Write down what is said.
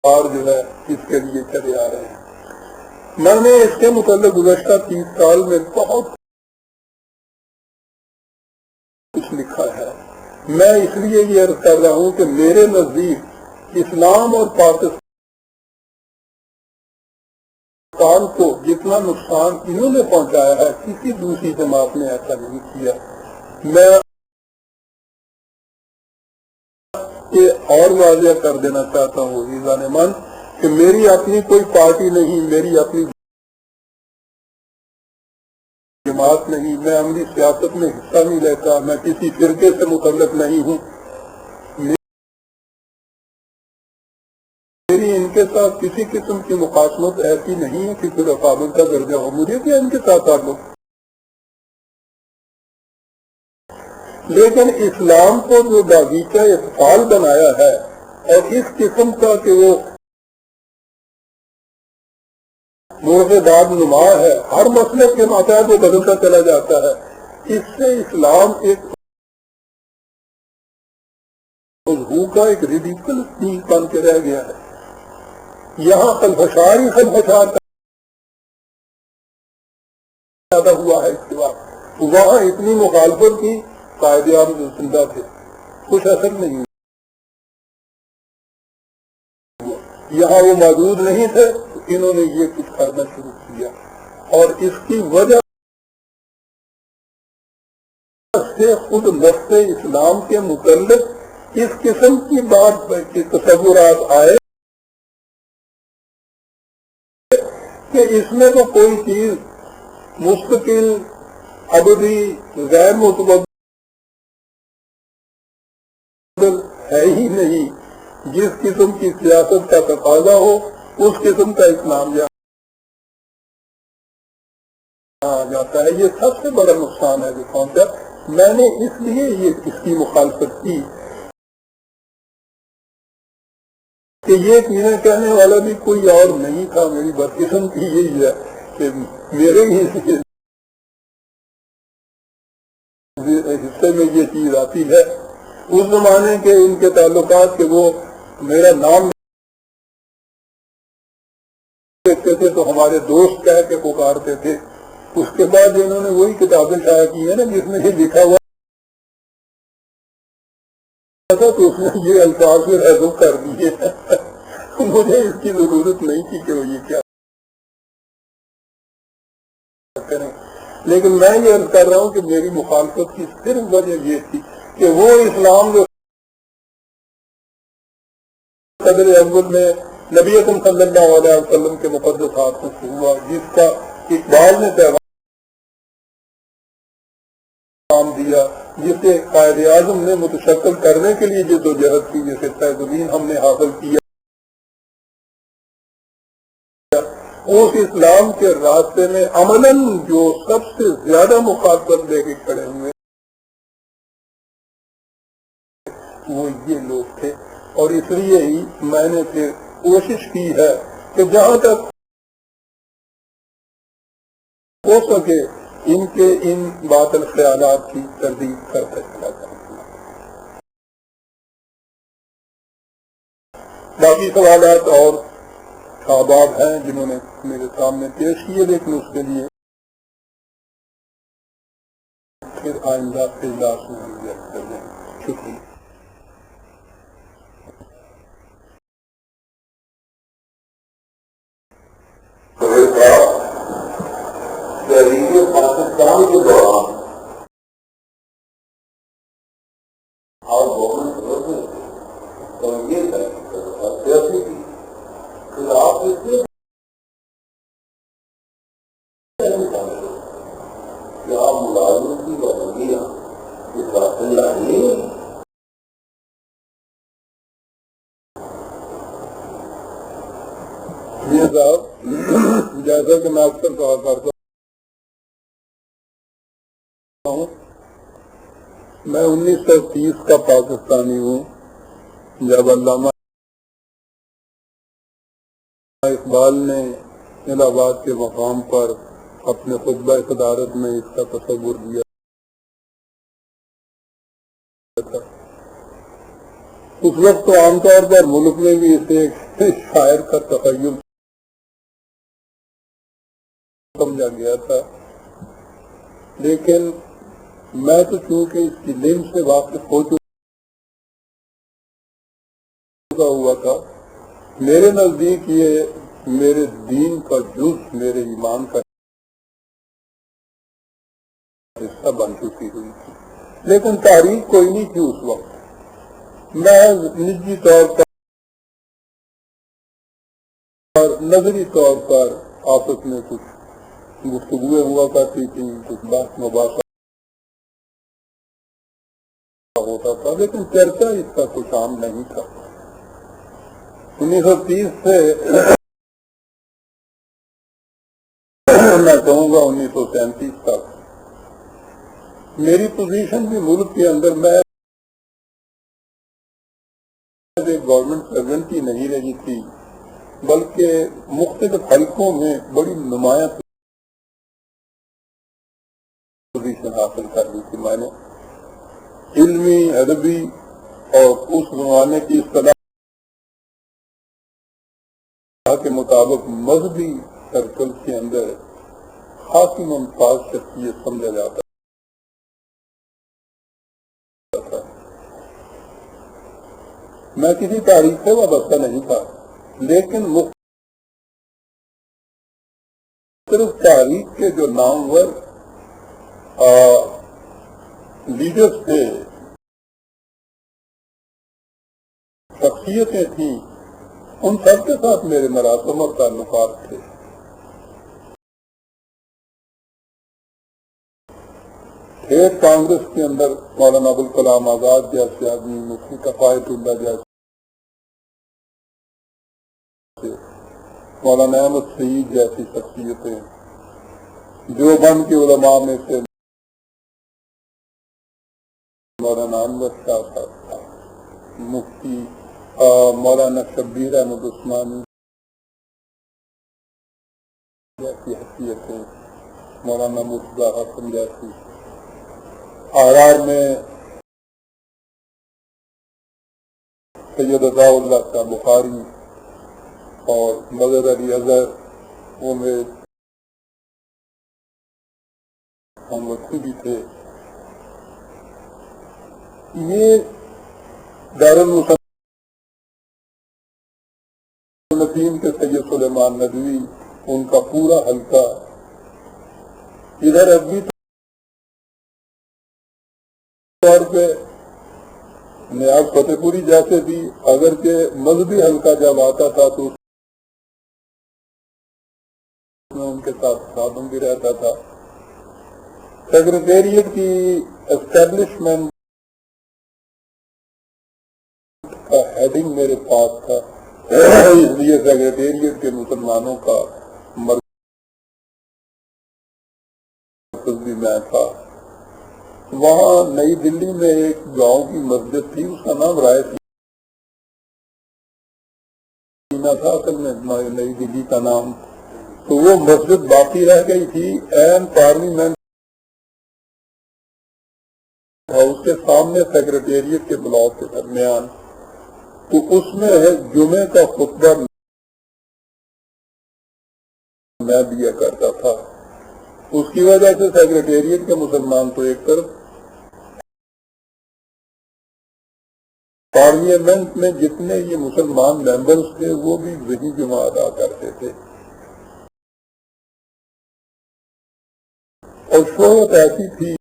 اور جو ہے اس کے لیے چلے آ رہے ہیں۔ میں نے اس کے متعلق گزشتہ 30 سال میں بہت کچھ لکھا ہے۔ میں اس لیے یہ عرض کر رہا ہوں کہ میرے نزدیک اسلام اور پاکستان کو جتنا نقصان انہوں نے پہنچایا ہے کسی دوسری جماعت نے ایسا نہیں کیا۔ میں یہ اور واضح کر دینا چاہتا ہوں عزیزان من کہ میری اپنی کوئی پارٹی نہیں، میری اپنی جماعت نہیں، میں عملی سیاست میں حصہ نہیں لیتا، میں کسی فرقے سے متعلق نہیں ہوں۔ میری ان کے ساتھ کسی قسم کی مخاصمت ایسی نہیں ہے کہ پھر رقابت کا درجہ ہو، مجھے کیا ان کے ساتھ تعلق۔ لیکن اسلام کو جو باغیچہ اقبال بنایا ہے اور اس قسم کا کہ وہ موضوعات نما ہے، ہر مسئلے کے ماتحت وہ بدلتا چلا جاتا ہے، اس سے اسلام ایک موضوع کا ایک ریڈیکل چیز بن کے رہ گیا ہے۔ یہاں خلفشار ہی خلفشار پیدا ہوا ہے اس کے بعد، وہاں اتنی مخالفت کی قائد اعظم جو زندہ تھے کچھ اثر نہیں ہوا، یہاں وہ موجود نہیں تھے، انہوں نے یہ کچھ کرنا شروع کیا، اور اس کی وجہ سے خود نفس اسلام کے متعلق اس قسم کی بات کے تصورات آئے کہ اس میں تو کوئی چیز مستقل ابدی غیر متبدل ہے ہی نہیں، جس قسم کی سیاست کا تقاضا ہو اس قسم کا اسلام جاتا ہے۔ یہ سب سے بڑا نقصان ہے جو پہنچا۔ میں نے اس لیے اس کی مخالفت کی کہ یہ چیزیں کہنے والا بھی کوئی اور نہیں تھا، میری بدقسمتی یہی ہے کہ میرے ہی حصے میں یہ چیز آتی ہے۔ اس زمانے کے ان کے تعلقات کہ وہ میرا نام دیکھتے تھے تو ہمارے دوست کہہ کے پکارتے تھے، اس کے بعد انہوں نے وہی کتابیں شائع کی ہیں نا جس میں یہ لکھا ہوا تھا، تو اس نے یہ الفاظ میں حذف کر دیے۔ مجھے اس کی ضرورت نہیں تھی کہ وہ یہ کیا کریں، لیکن میں یہ عرض کر رہا ہوں کہ میری مخالفت کی صرف وجہ یہ تھی کہ وہ اسلام جو صدر اول میں نبی اکرم صلی اللہ علیہ وسلم کے مقدس ہاتھوں سے ہوا، جس کا اقبال نے پیغام دیا، جسے قائد اعظم نے متشکل کرنے کے لیے جدوجہد کی، جسے فیض الدین ہم نے حاصل کیا، اس اسلام کے راستے میں عملاً جو سب سے زیادہ مخاطب لے کے کھڑے ہوئے وہ یہ لوگ تھے۔ اور اس لیے ہی میں نے پھر کوشش کی ہے کہ جہاں تک ہو سکے ان کے ان باطل خیالات کی تردید کرتا چلا جاؤں۔ باقی سوالات اور شعباب ہیں جنہوں نے میرے سامنے پیش کیے، لیکن اس کے لیے پھر آئندہ اجلاس میں ہم یہ کر دیں۔ شکریہ۔ تحریک پاکستان کے دوران اور گورنمنٹ تو یہ سیاسی تھی، پھر آپ اس لیے کہ آپ ملازمت کی پابندیاں اس بات سے نہیں ہے۔ یہ صاحب جیسا کہ میں اکثر کہا کرتا ہوں، میں 1930 کا پاکستانی ہوں جب علامہ اقبال نے الہ آباد کے مقام پر اپنے خطبہ صدارت میں اس کا تصور دیا تھا۔ اس وقت تو عام طور پر ملک میں بھی اسے شاعر کا تخیل سمجھا گیا تھا، لیکن میں تو چونکہ اس کی لنک سے واقف ہو چکا ہوا تھا، میرے نزدیک یہ میرے دین کا جز، میرے ایمان کا حصہ بن چکی ہوئی تھی، لیکن تاریخ کوئی نہیں تھی اس وقت۔ میں نجی طور پر اور نظری طور پر آپس میں کچھ گفتگویں ہوا کرتی تھی، کچھ بحث مباحثہ ہوتا تھا، لیکن چرچا اس کا کچھ عام نہیں تھا۔ 1930 سے میں کہوں گا 1937 تک میری پوزیشن بھی ملک کے اندر، میں گورنمنٹ سرونٹ ہی نہیں رہی تھی، بلکہ مختلف حلقوں میں بڑی نمایاں پوزیشن حاصل کر لی تھی میں نے، علمی، ادبی اور اس زمانے کی اصطلاح کے مطابق مذہبی سرکل کے اندر خاصی ممتاز شخصیت سمجھا جاتا تھا۔ میں کسی تاریخ سے وابستہ نہیں تھا، لیکن مختلف تاریخ کے جو نامور لیڈرز تھے، شخصیتیں تھیں، ان سب کے ساتھ میرے مراسم اور تعلقات تھے۔ ایک کانگریس کے اندر مولانا ابوالکلام آزاد جیسے آدمی، مفتی کفایت اللہ جیسے، مولانا احمد سعید جیسی شخصیتیں، دیوبند کے علماء میں سے مولانا انور شاہ صاحب، مفتی مولانا شبیر احمد عثمانی جیسی حیثیتیں، مولانا مرتضی حسن جیسی، آرار میں سید عطا اللہ کا بخاری اور مظہر علی اظہر، وہ میرے ہم وقتی بھی تھے۔ یہ دارالمصنفین کے سید سلیمان ندوی، ان کا پورا حلقہ، ادھر ادبی طور پہ نیاز فتح پوری جیسے بھی، اگرچہ مذہبی حلقہ جب آتا تھا تو اس میں ان کے ساتھ خادم بھی رہتا تھا۔ سیکریٹریٹ کی اسٹیبلشمنٹ کا ہیڈنگ میرے پاس تھا، اس لیے سیکریٹریٹ کے مسلمانوں کا مرکز بھی میں تھا۔ وہاں نئی دلی میں ایک گاؤں کی مسجد تھی، اس کا نام رائے سینا تھا اصل میں نئی دلی کا نام، تو وہ مسجد باقی رہ گئی تھی این پارلیمنٹ ہاؤس کے سامنے سیکریٹریٹ کے بلاک کے درمیان، تو اس میں جمعے کا خطبہ میں دیا کرتا تھا۔ اس کی وجہ سے سیکریٹریٹ کے مسلمان تو ایک طرف، پارلیمنٹ میں جتنے یہ مسلمان ممبرز تھے وہ بھی وہی جمعہ ادا کرتے تھے، اور شہرت ایسی تھی